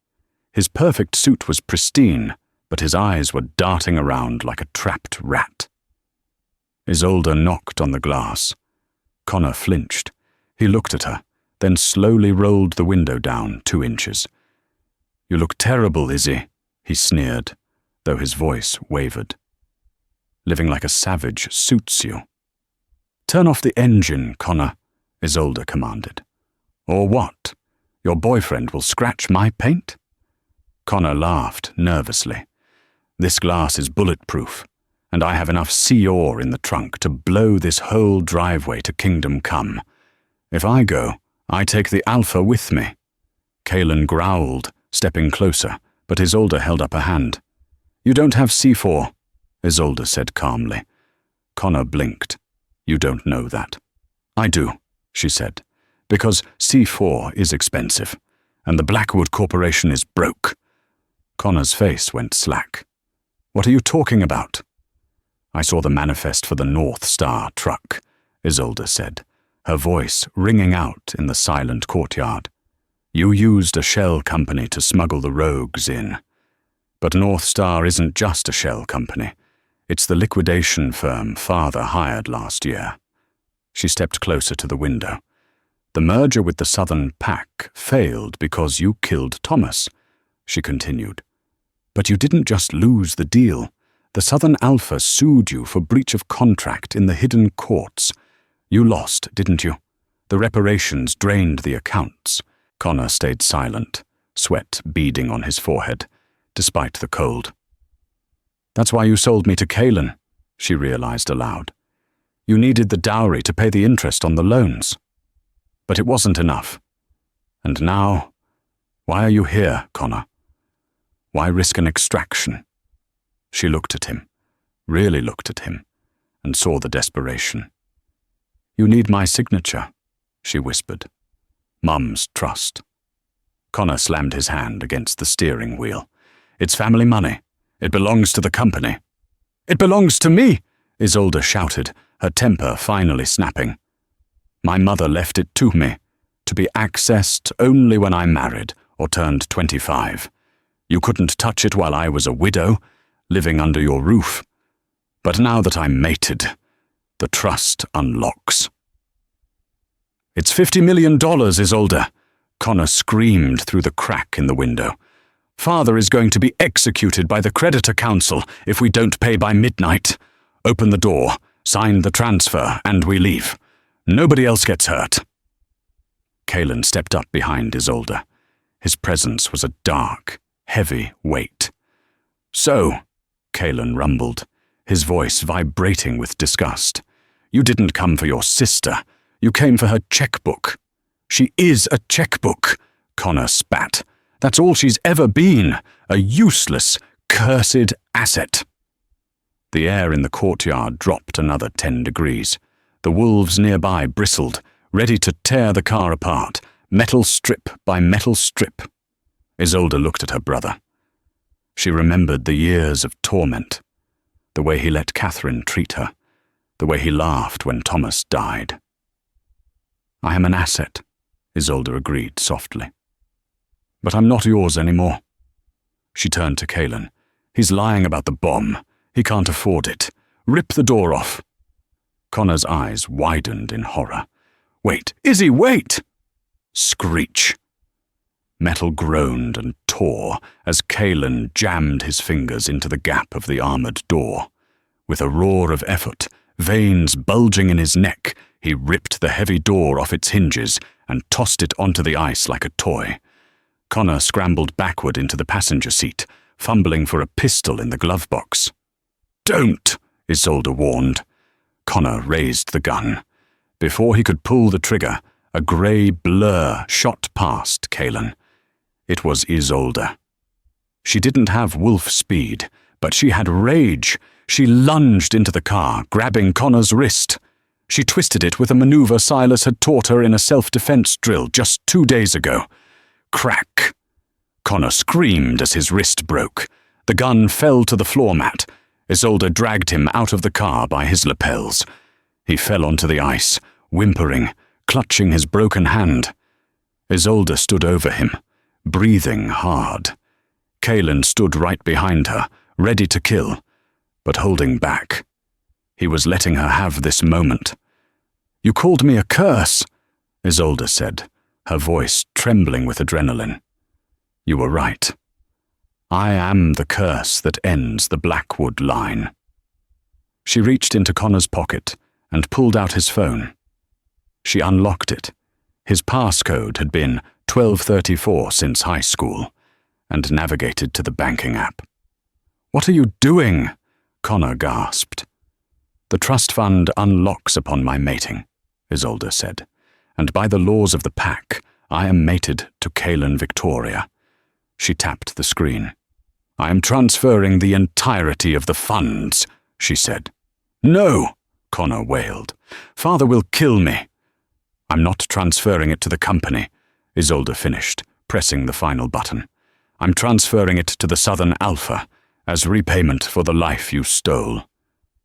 His perfect suit was pristine, but his eyes were darting around like a trapped rat. Isolde knocked on the glass. Connor flinched. He looked at her, then slowly rolled the window down 2 inches. You look terrible, Izzy, he sneered, though his voice wavered. Living like a savage suits you. Turn off the engine, Connor, Isolde commanded. Or what? Your boyfriend will scratch my paint? Connor laughed nervously. This glass is bulletproof, and I have enough sea ore in the trunk to blow this whole driveway to Kingdom Come. If I go, I take the Alpha with me. Kalen growled, stepping closer, but Isolde held up a hand. You don't have C4, Isolde said calmly. Connor blinked. You don't know that. I do, she said, because C4 is expensive, and the Blackwood Corporation is broke. Connor's face went slack. What are you talking about? I saw the manifest for the North Star truck, Isolde said, her voice ringing out in the silent courtyard. You used a shell company to smuggle the rogues in. But North Star isn't just a shell company. It's the liquidation firm Father hired last year. She stepped closer to the window. The merger with the Southern Pack failed because you killed Thomas, she continued. But you didn't just lose the deal. The Southern Alpha sued you for breach of contract in the hidden courts. You lost, didn't you? The reparations drained the accounts. Connor stayed silent, sweat beading on his forehead, despite the cold. That's why you sold me to Kalen, she realized aloud. You needed the dowry to pay the interest on the loans. But it wasn't enough. And now, why are you here, Connor? Why risk an extraction? She looked at him, really looked at him, and saw the desperation. You need my signature, she whispered. Mum's trust. Connor slammed his hand against the steering wheel. It's family money. It belongs to the company. It belongs to me, Isolde shouted, her temper finally snapping. My mother left it to me, to be accessed only when I married or turned 25. You couldn't touch it while I was a widow, living under your roof. But now that I'm mated, the trust unlocks. It's $50 million, Isolde, Connor screamed through the crack in the window. Father is going to be executed by the creditor council if we don't pay by midnight. Open the door. Sign the transfer, and we leave. Nobody else gets hurt. Kalen stepped up behind Isolde. His presence was a dark, heavy weight. So, Kalen rumbled, his voice vibrating with disgust, you didn't come for your sister. You came for her checkbook. She is a checkbook, Connor spat. That's all she's ever been, a useless, cursed asset. The air in the courtyard dropped another 10 degrees. The wolves nearby bristled, ready to tear the car apart, metal strip by metal strip. Isolde looked at her brother. She remembered the years of torment, the way he let Catherine treat her, the way he laughed when Thomas died. I am an asset, Isolde agreed softly. But I'm not yours anymore. She turned to Kalen. He's lying about the bomb. He can't afford it. Rip the door off. Connor's eyes widened in horror. Wait, Izzy, wait! Screech. Metal groaned and tore as Kalen jammed his fingers into the gap of the armored door. With a roar of effort, veins bulging in his neck, he ripped the heavy door off its hinges and tossed it onto the ice like a toy. Connor scrambled backward into the passenger seat, fumbling for a pistol in the glove box. Don't, Isolde warned. Connor raised the gun. Before he could pull the trigger, a grey blur shot past Kalen. It was Isolde. She didn't have wolf speed, but she had rage. She lunged into the car, grabbing Connor's wrist. She twisted it with a maneuver Silas had taught her in a self-defense drill just 2 days ago. Crack! Connor screamed as his wrist broke. The gun fell to the floor mat. Isolde dragged him out of the car by his lapels. He fell onto the ice, whimpering, clutching his broken hand. Isolde stood over him, breathing hard. Kalen stood right behind her, ready to kill, but holding back. He was letting her have this moment. You called me a curse, Isolde said, her voice trembling with adrenaline. You were right. I am the curse that ends the Blackwood line. She reached into Connor's pocket and pulled out his phone. She unlocked it. His passcode had been 1234 since high school, and navigated to the banking app. What are you doing? Connor gasped. The trust fund unlocks upon my mating, Isolde said, and by the laws of the pack, I am mated to Kalen Victoria. She tapped the screen. I am transferring the entirety of the funds, she said. No, Connor wailed. Father will kill me. I'm not transferring it to the company, Isolde finished, pressing the final button. I'm transferring it to the Southern Alpha as repayment for the life you stole.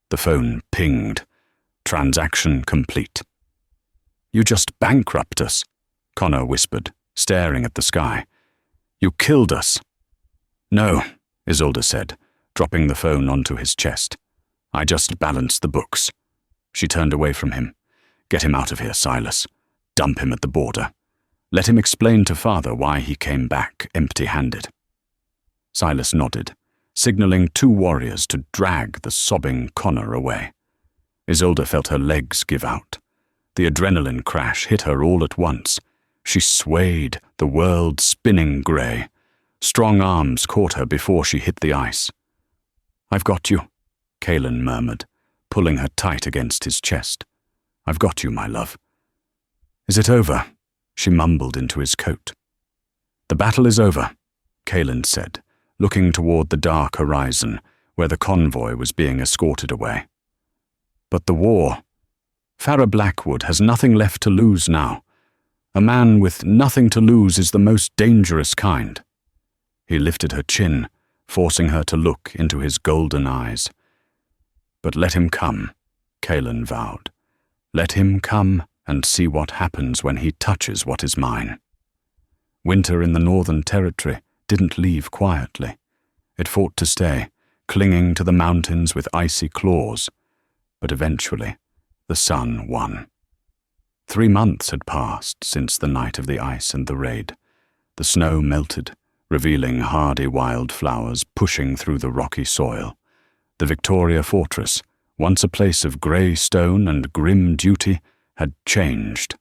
The phone pinged. Transaction complete. You just bankrupt us, Connor whispered, staring at the sky. You killed us. No, Isolde said, dropping the phone onto his chest. I just balanced the books. She turned away from him. Get him out of here, Silas. Dump him at the border. Let him explain to Father why he came back empty-handed. Silas nodded, signaling 2 warriors to drag the sobbing Connor away. Isolde felt her legs give out. The adrenaline crash hit her all at once. She swayed, the world spinning grey. Strong arms caught her before she hit the ice. I've got you, Kalen murmured, pulling her tight against his chest. I've got you, my love. Is it over? She mumbled into his coat. The battle is over, Kalen said, looking toward the dark horizon where the convoy was being escorted away. But the war. Farrah Blackwood has nothing left to lose now. A man with nothing to lose is the most dangerous kind. He lifted her chin, forcing her to look into his golden eyes. But let him come, Kalen vowed. Let him come and see what happens when he touches what is mine. Winter in the Northern Territory didn't leave quietly. It fought to stay, clinging to the mountains with icy claws. But eventually, the sun won. 3 months had passed since the night of the ice and the raid. The snow melted, revealing hardy wildflowers pushing through the rocky soil. The Victoria Fortress, once a place of grey stone and grim duty, had changed.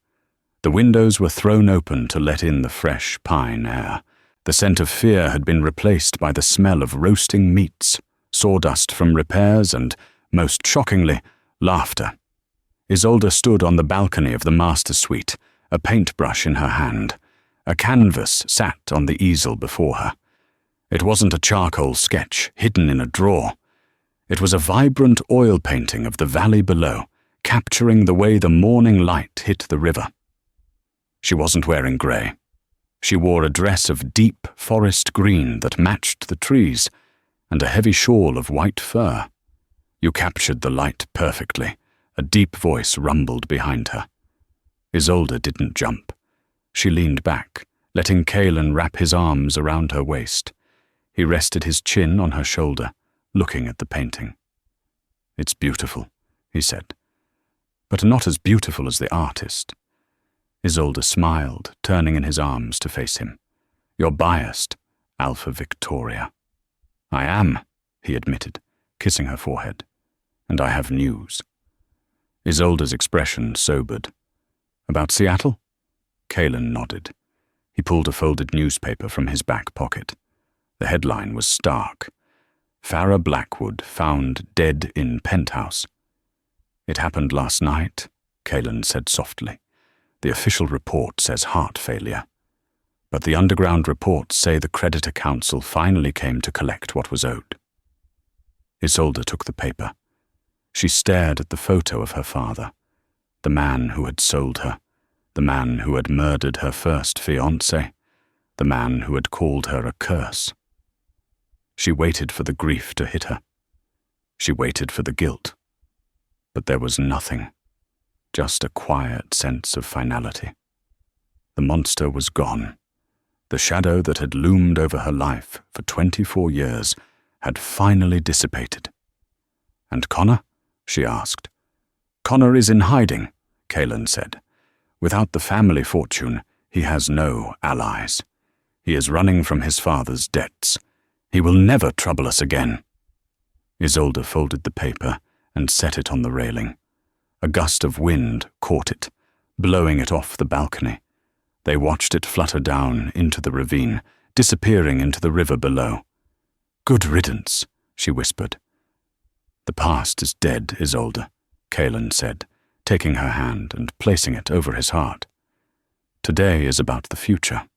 The windows were thrown open to let in the fresh pine air. The scent of fear had been replaced by the smell of roasting meats, sawdust from repairs, and, most shockingly, laughter. Isolde stood on the balcony of the master suite, a paintbrush in her hand. A canvas sat on the easel before her. It wasn't a charcoal sketch hidden in a drawer. It was a vibrant oil painting of the valley below, capturing the way the morning light hit the river. She wasn't wearing grey. She wore a dress of deep forest green that matched the trees, and a heavy shawl of white fur. "You captured the light perfectly," a deep voice rumbled behind her. Isolde didn't jump. She leaned back, letting Kalen wrap his arms around her waist. He rested his chin on her shoulder, looking at the painting. "It's beautiful," he said, "but not as beautiful as the artist." Isolde smiled, turning in his arms to face him. "You're biased, Alpha Victoria." "I am," he admitted, kissing her forehead. "And I have news." Isolde's expression sobered. "About Seattle?" Kalen nodded. He pulled a folded newspaper from his back pocket. The headline was stark. "Farrah Blackwood found dead in penthouse." "It happened last night," Kalen said softly. "The official report says heart failure. But the underground reports say the creditor council finally came to collect what was owed." Isolde took the paper. She stared at the photo of her father, the man who had sold her, the man who had murdered her first fiancé, the man who had called her a curse. She waited for the grief to hit her. She waited for the guilt. But there was nothing. Just a quiet sense of finality. The monster was gone. The shadow that had loomed over her life for 24 years had finally dissipated. "And Connor?" she asked. "Connor is in hiding," Kalen said. "Without the family fortune, he has no allies. He is running from his father's debts. He will never trouble us again." Isolde folded the paper and set it on the railing. A gust of wind caught it, blowing it off the balcony. They watched it flutter down into the ravine, disappearing into the river below. "Good riddance," she whispered. "The past is dead, Isolde," Kalen said, taking her hand and placing it over his heart. "Today is about the future."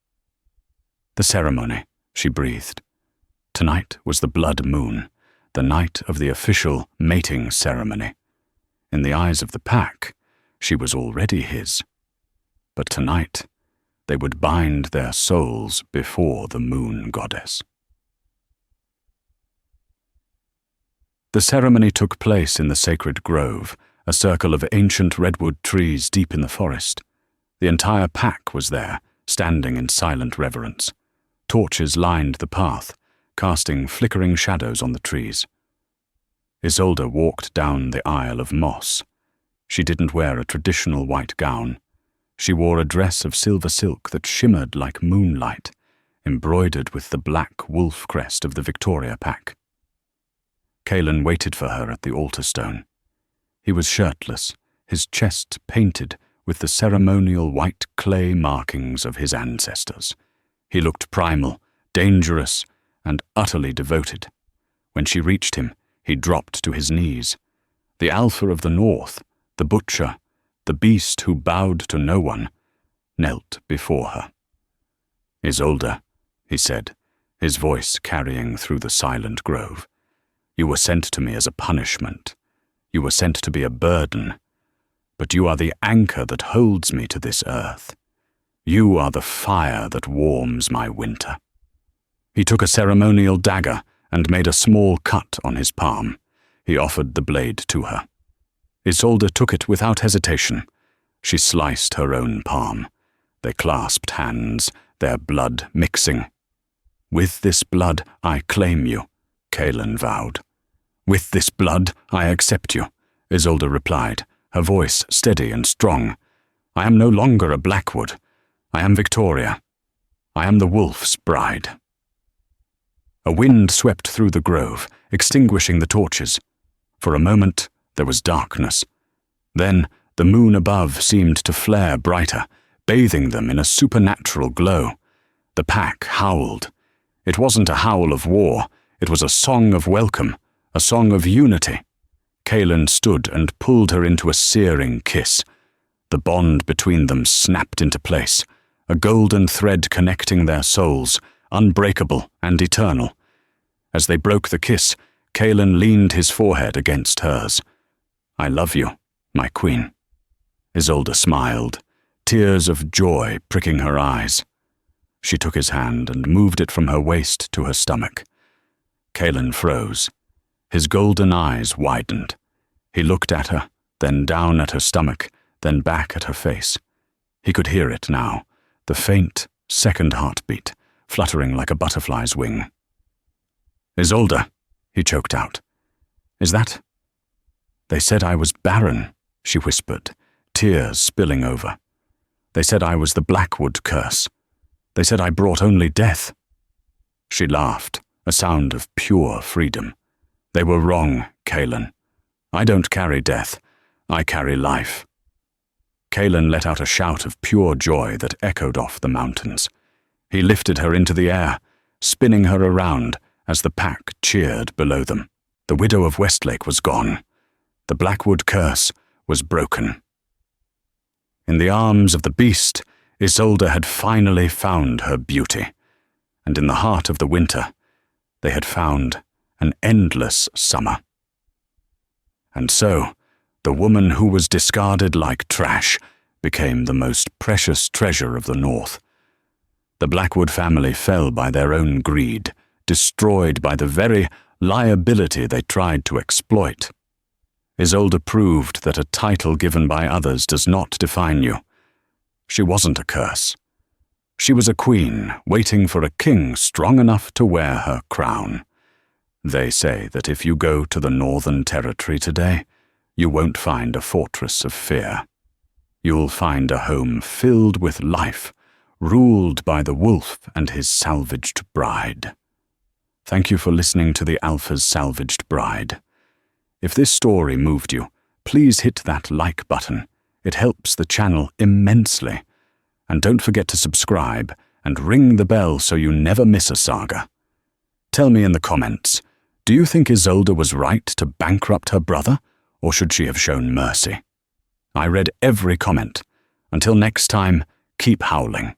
"The ceremony," she breathed. Tonight was the blood moon, the night of the official mating ceremony. In the eyes of the pack, she was already his. But tonight, they would bind their souls before the moon goddess. The ceremony took place in the sacred grove, a circle of ancient redwood trees deep in the forest. The entire pack was there, standing in silent reverence. Torches lined the path, casting flickering shadows on the trees. Isolde walked down the aisle of moss. She didn't wear a traditional white gown. She wore a dress of silver silk that shimmered like moonlight, embroidered with the black wolf crest of the Victoria pack. Kalen waited for her at the altar stone. He was shirtless, his chest painted with the ceremonial white clay markings of his ancestors. He looked primal, dangerous, and utterly devoted. When she reached him, he dropped to his knees. The Alpha of the North, the butcher, the beast who bowed to no one, knelt before her. "Isolde," he said, his voice carrying through the silent grove, "you were sent to me as a punishment. You were sent to be a burden. But you are the anchor that holds me to this earth. You are the fire that warms my winter." He took a ceremonial dagger and made a small cut on his palm. He offered the blade to her. Isolde took it without hesitation. She sliced her own palm. They clasped hands, their blood mixing. "With this blood I claim you," Kalen vowed. "With this blood I accept you," Isolde replied, her voice steady and strong. "I am no longer a Blackwood. I am Victoria. I am the wolf's bride." A wind swept through the grove, extinguishing the torches. For a moment, There was darkness. Then the moon above seemed to flare brighter, bathing them in a supernatural glow. The pack howled. It wasn't a howl of war, it was a song of welcome, a song of unity. Kaelin stood and pulled her into a searing kiss. The bond between them snapped into place, a golden thread connecting their souls, unbreakable and eternal. As they broke the kiss, Kaelin leaned his forehead against hers. "I love you, my queen." Isolde smiled, tears of joy pricking her eyes. She took his hand and moved it from her waist to her stomach. Kaelin froze. His golden eyes widened. He looked at her, then down at her stomach, then back at her face. He could hear it now, the faint, second heartbeat, fluttering like a butterfly's wing. "Isolde," he choked out. "Is that—" "They said I was barren," she whispered, tears spilling over. "They said I was the Blackwood curse. They said I brought only death." She laughed, a sound of pure freedom. "They were wrong, Kaelin. I don't carry death. I carry life." Kaelin let out a shout of pure joy that echoed off the mountains. He lifted her into the air, spinning her around as the pack cheered below them. The widow of Westlake was gone. The Blackwood curse was broken. In the arms of the beast, Isolde had finally found her beauty, and in the heart of the winter, they had found an endless summer. And so, the woman who was discarded like trash became the most precious treasure of the North. The Blackwood family fell by their own greed, destroyed by the very liability they tried to exploit. Isolde proved that a title given by others does not define you. She wasn't a curse. She was a queen waiting for a king strong enough to wear her crown. They say that if you go to the Northern Territory today, you won't find a fortress of fear. You'll find a home filled with life, ruled by the wolf and his salvaged bride. Thank you for listening to the Alpha's Salvaged Bride. If this story moved you, please hit that like button. It helps the channel immensely. And don't forget to subscribe and ring the bell so you never miss a saga. Tell me in the comments, do you think Isolde was right to bankrupt her brother, or should she have shown mercy? I read every comment. Until next time, keep howling.